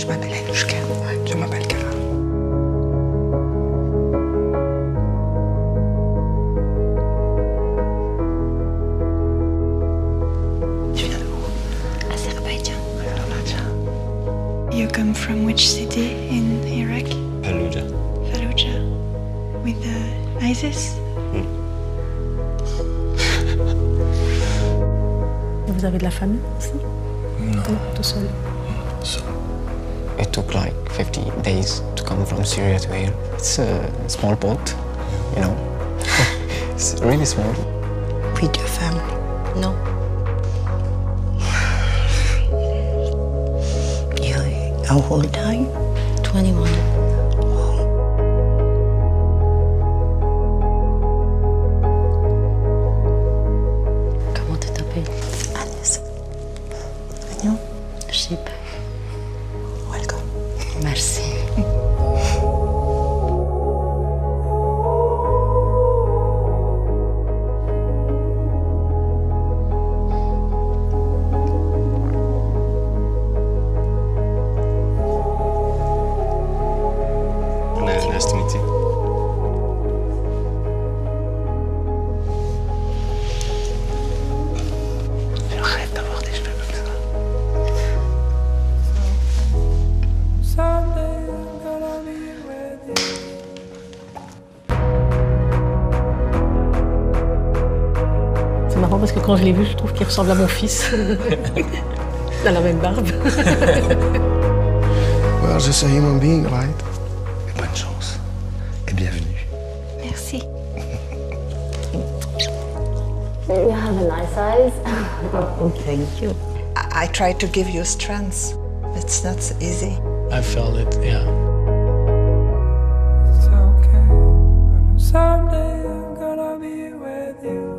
m'appelle Anushka. Je m'appelle Cara. Tu viens d'où? Azerbaïdjan. Azerbaïdjan. You come from which city in Iraq? Fallujah. Fallujah. With ISIS? Vous avez de la famille aussi? Non. Tout seul. So, It took like 50 days to come from Syria to here. It's a small boat, you know. It's really small. With your family? Non. How old are you? 21. Comment tu t'appelles? Agnès. Agnon? Je sais pas. Welcome. Merci. nice to meet you. Je rêve d'avoir des cheveux comme ça. C'est marrant parce que quand je l'ai vu, je trouve qu'il ressemble à mon fils. Il a la même barbe. Well, just a human being, right? Et bonne chance. Et bienvenue. Merci. You have a nice eyes. Oh, thank you. I try to give you strength. It's not easy. I felt it, yeah. It's okay. I know someday I'm gonna be with you.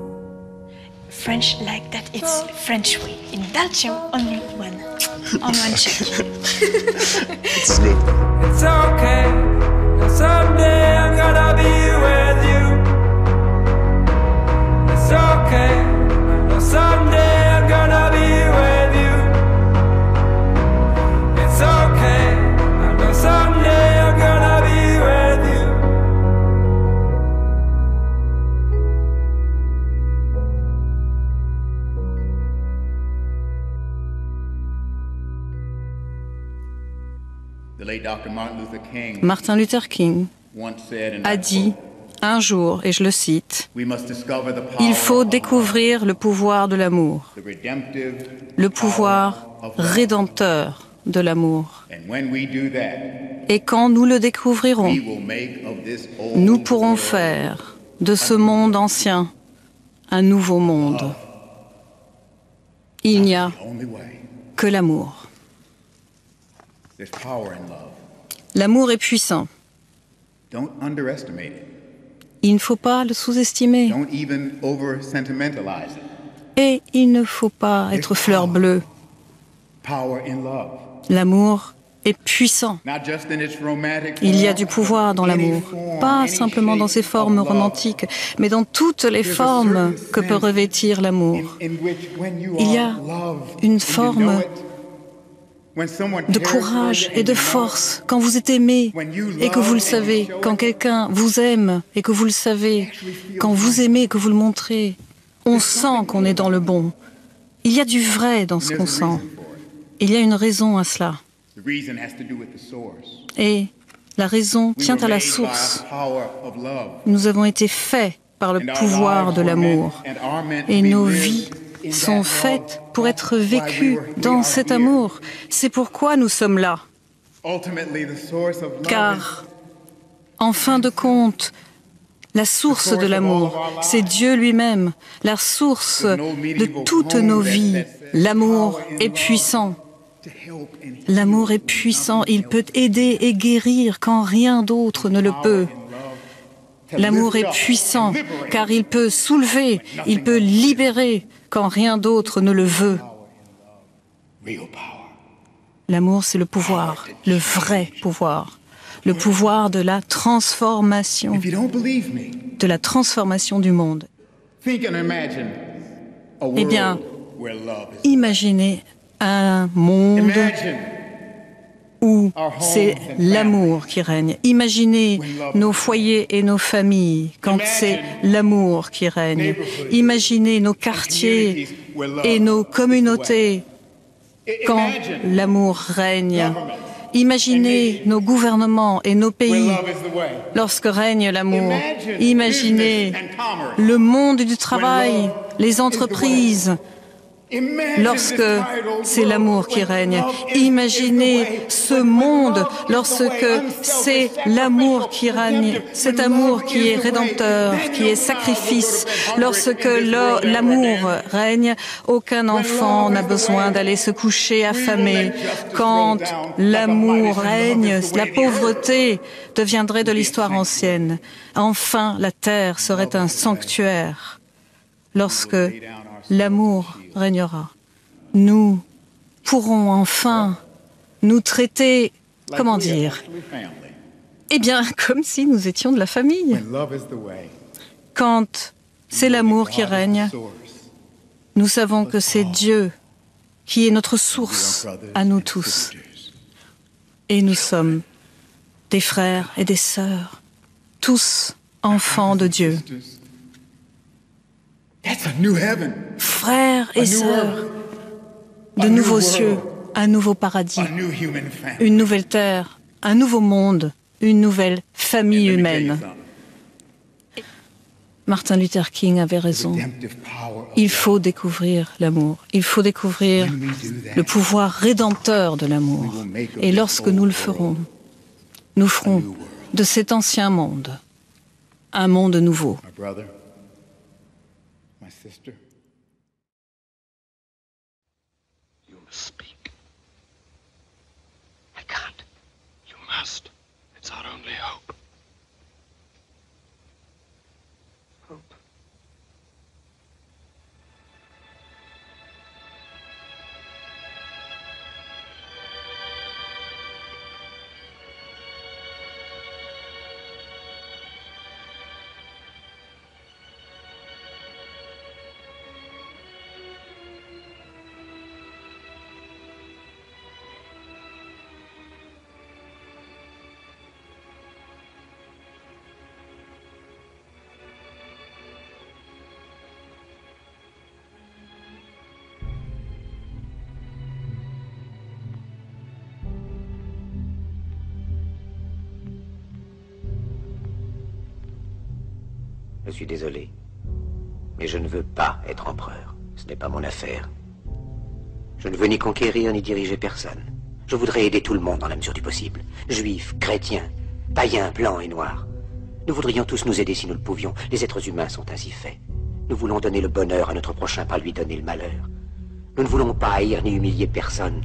French like that, it's French way. In Belgium, only one. On one check. It's good. It's okay. I know someday I'm gonna be with you. It's okay. I know someday I'm gonna be with you. It's okay. I know someday I'm gonna be with you. Martin Luther King a dit un jour, et je le cite, « Il faut découvrir le pouvoir de l'amour, le pouvoir rédempteur de l'amour. Et quand nous le découvrirons, nous pourrons faire de ce monde ancien un nouveau monde. Il n'y a que l'amour. L'amour est puissant. Il ne faut pas le sous-estimer. Et il ne faut pas être fleur bleue. L'amour est puissant. Il y a du pouvoir dans l'amour, pas simplement dans ses formes romantiques, mais dans toutes les formes que peut revêtir l'amour. Il y a une forme de courage et de force quand vous êtes aimé et que vous le savez, quand quelqu'un vous aime et que vous le savez, quand vous aimez et que vous le montrez, on sent qu'on est dans le bon. Il y a du vrai dans ce qu'on sent. Il y a une raison à cela. Et la raison tient à la source. Nous avons été faits par le pouvoir de l'amour et nos vies sont faites pour être vécues dans cet amour. C'est pourquoi nous sommes là. Car, en fin de compte, la source de l'amour, c'est Dieu lui-même, la source de toutes nos vies. L'amour est puissant. L'amour est puissant, il peut aider et guérir quand rien d'autre ne le peut. L'amour est puissant car il peut soulever, il peut libérer quand rien d'autre ne le veut. L'amour, c'est le pouvoir, le vrai pouvoir, le pouvoir de la transformation du monde. Eh bien, imaginez un monde où nous, c'est l'amour qui règne. Imaginez nos foyers et nos familles quand c'est l'amour qui règne. Imaginez nos quartiers et nos communautés quand l'amour règne. Imaginez nos gouvernements et nos pays lorsque règne l'amour. Imaginez le monde du travail, les entreprises, lorsque c'est l'amour qui règne. Imaginez ce monde lorsque c'est l'amour qui règne, cet amour qui est rédempteur, qui est sacrifice. Lorsque l'amour règne, aucun enfant n'a besoin d'aller se coucher affamé. Quand l'amour règne, la pauvreté deviendrait de l'histoire ancienne. Enfin, la terre serait un sanctuaire. Lorsque l'amour régnera, nous pourrons enfin nous traiter, comment dire, eh bien, comme si nous étions de la famille. Quand c'est l'amour qui règne, nous savons que c'est Dieu qui est notre source à nous tous. Et nous sommes des frères et des sœurs, tous enfants de Dieu. Frères et sœurs, de nouveaux cieux, un nouveau paradis, une nouvelle terre, un nouveau monde, une nouvelle famille humaine. Martin Luther King avait raison. Il faut découvrir l'amour. Il faut découvrir le pouvoir rédempteur de l'amour. Et lorsque nous le ferons, nous ferons de cet ancien monde un monde nouveau. Sister. You must speak. I can't. You must. It's our only hope. Hope. Je suis désolé, mais je ne veux pas être empereur. Ce n'est pas mon affaire. Je ne veux ni conquérir ni diriger personne. Je voudrais aider tout le monde dans la mesure du possible. Juifs, chrétiens, païens, blancs et noirs. Nous voudrions tous nous aider si nous le pouvions. Les êtres humains sont ainsi faits. Nous voulons donner le bonheur à notre prochain, pas lui donner le malheur. Nous ne voulons pas haïr ni humilier personne.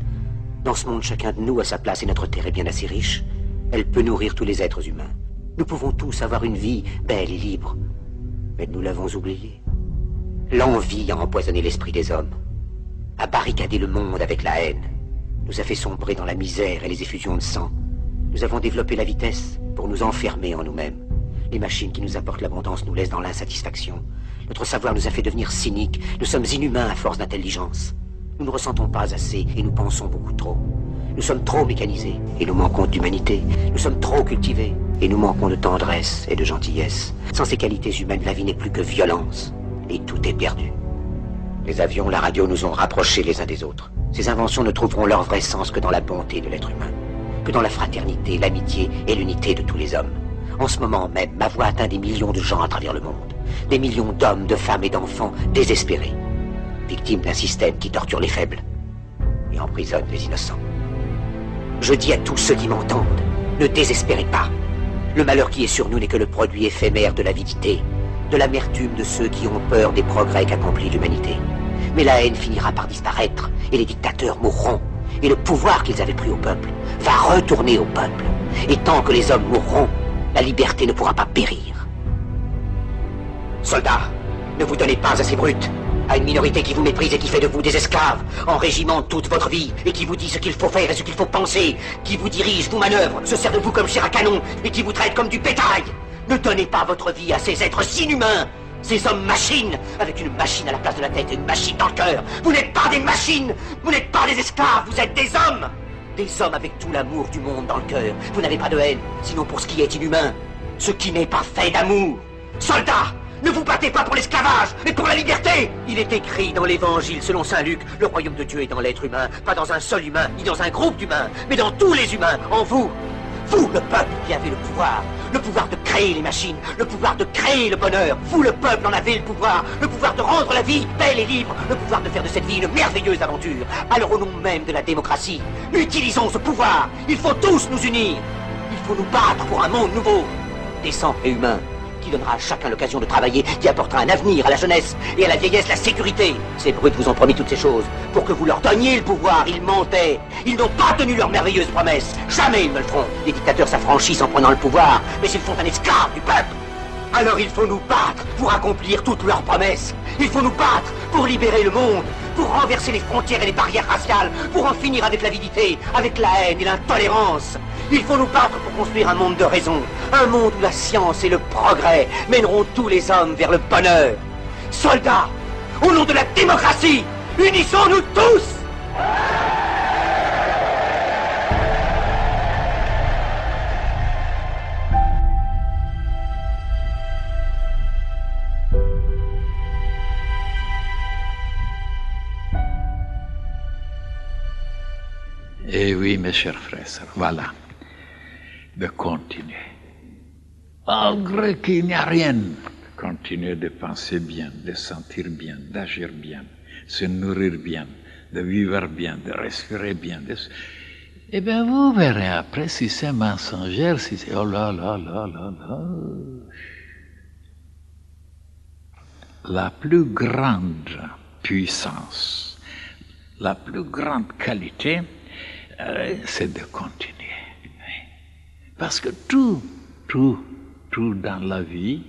Dans ce monde, chacun de nous a sa place et notre terre est bien assez riche. Elle peut nourrir tous les êtres humains. Nous pouvons tous avoir une vie belle et libre. Mais nous l'avons oublié. L'envie a empoisonné l'esprit des hommes, a barricadé le monde avec la haine, nous a fait sombrer dans la misère et les effusions de sang. Nous avons développé la vitesse pour nous enfermer en nous-mêmes. Les machines qui nous apportent l'abondance nous laissent dans l'insatisfaction. Notre savoir nous a fait devenir cyniques. Nous sommes inhumains à force d'intelligence. Nous ne ressentons pas assez et nous pensons beaucoup trop. Nous sommes trop mécanisés et nous manquons d'humanité. Nous sommes trop cultivés et nous manquons de tendresse et de gentillesse. Sans ces qualités humaines, la vie n'est plus que violence et tout est perdu. Les avions, la radio nous ont rapprochés les uns des autres. Ces inventions ne trouveront leur vrai sens que dans la bonté de l'être humain, que dans la fraternité, l'amitié et l'unité de tous les hommes. En ce moment même, ma voix atteint des millions de gens à travers le monde. Des millions d'hommes, de femmes et d'enfants désespérés, victimes d'un système qui torture les faibles et emprisonne les innocents. Je dis à tous ceux qui m'entendent, ne désespérez pas. Le malheur qui est sur nous n'est que le produit éphémère de l'avidité, de l'amertume de ceux qui ont peur des progrès qu'accomplit l'humanité. Mais la haine finira par disparaître et les dictateurs mourront. Et le pouvoir qu'ils avaient pris au peuple va retourner au peuple. Et tant que les hommes mourront, la liberté ne pourra pas périr. Soldats, ne vous donnez pas à ces brutes, à une minorité qui vous méprise et qui fait de vous des esclaves, en régiment toute votre vie, et qui vous dit ce qu'il faut faire et ce qu'il faut penser, qui vous dirige, vous manœuvre, se sert de vous comme chair à canon, et qui vous traite comme du bétail. Ne donnez pas votre vie à ces êtres inhumains, ces hommes machines, avec une machine à la place de la tête et une machine dans le cœur. Vous n'êtes pas des machines, vous n'êtes pas des esclaves, vous êtes des hommes. Des hommes avec tout l'amour du monde dans le cœur. Vous n'avez pas de haine, sinon pour ce qui est inhumain. Ce qui n'est pas fait d'amour. Soldats, ne vous battez pas pour l'esclavage, mais pour la liberté. Il est écrit dans l'évangile selon saint Luc, le royaume de Dieu est dans l'être humain, pas dans un seul humain, ni dans un groupe d'humains, mais dans tous les humains, en vous. Vous, le peuple, qui avez le pouvoir de créer les machines, le pouvoir de créer le bonheur. Vous, le peuple, en avez le pouvoir de rendre la vie belle et libre, le pouvoir de faire de cette vie une merveilleuse aventure. Alors au nom même de la démocratie, utilisons ce pouvoir. Il faut tous nous unir. Il faut nous battre pour un monde nouveau, décent et humain, qui donnera à chacun l'occasion de travailler, qui apportera un avenir à la jeunesse et à la vieillesse la sécurité. Ces brutes vous ont promis toutes ces choses pour que vous leur donniez le pouvoir. Ils mentaient. Ils n'ont pas tenu leurs merveilleuses promesses. Jamais ils ne le feront. Les dictateurs s'affranchissent en prenant le pouvoir, mais ils font un esclave du peuple. Alors il faut nous battre pour accomplir toutes leurs promesses. Il faut nous battre pour libérer le monde, pour renverser les frontières et les barrières raciales, pour en finir avec l'avidité, avec la haine et l'intolérance. Il faut nous battre pour construire un monde de raison, un monde où la science et le progrès mèneront tous les hommes vers le bonheur. Soldats, au nom de la démocratie, unissons-nous tous! Eh oui, mes chers frères et sœurs, voilà. De continuer. Malgré qu'il n'y a rien, continuer de penser bien, de sentir bien, d'agir bien, se nourrir bien, de vivre bien, de respirer bien. Eh bien, vous verrez après si c'est mensongère, si c'est oh là là là là là. La plus grande puissance, la plus grande qualité, c'est de continuer. Parce que tout dans la vie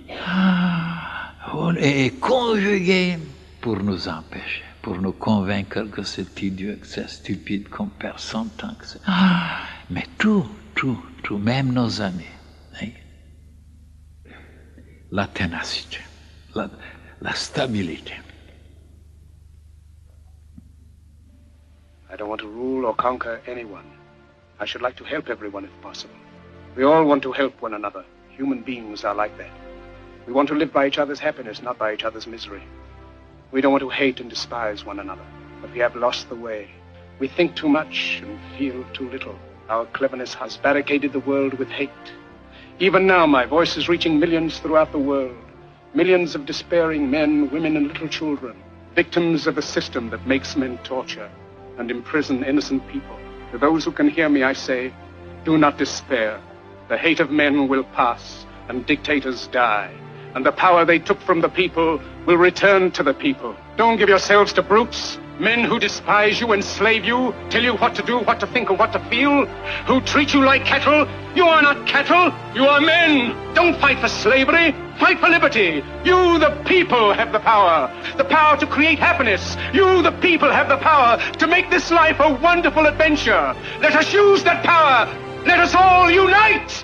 est conjugué pour nous empêcher, pour nous convaincre que c'est idiot, que c'est stupide, qu'on perd son temps. Mais tout, même nos amis. La ténacité, la stabilité. I don't want to rule or conquer anyone. I should like to help everyone if possible. We all want to help one another. Human beings are like that. We want to live by each other's happiness, not by each other's misery. We don't want to hate and despise one another, but we have lost the way. We think too much and feel too little. Our cleverness has barricaded the world with hate. Even now, my voice is reaching millions throughout the world. Millions of despairing men, women, and little children, victims of a system that makes men torture and imprison innocent people. To those who can hear me, I say, do not despair. The hate of men will pass, and dictators die, and the power they took from the people will return to the people. Don't give yourselves to brutes, men who despise you, enslave you, tell you what to do, what to think, and what to feel, who treat you like cattle. You are not cattle, you are men. Don't fight for slavery, fight for liberty. You, the people, have the power to create happiness. You, the people, have the power to make this life a wonderful adventure. Let us use that power. Let us all unite!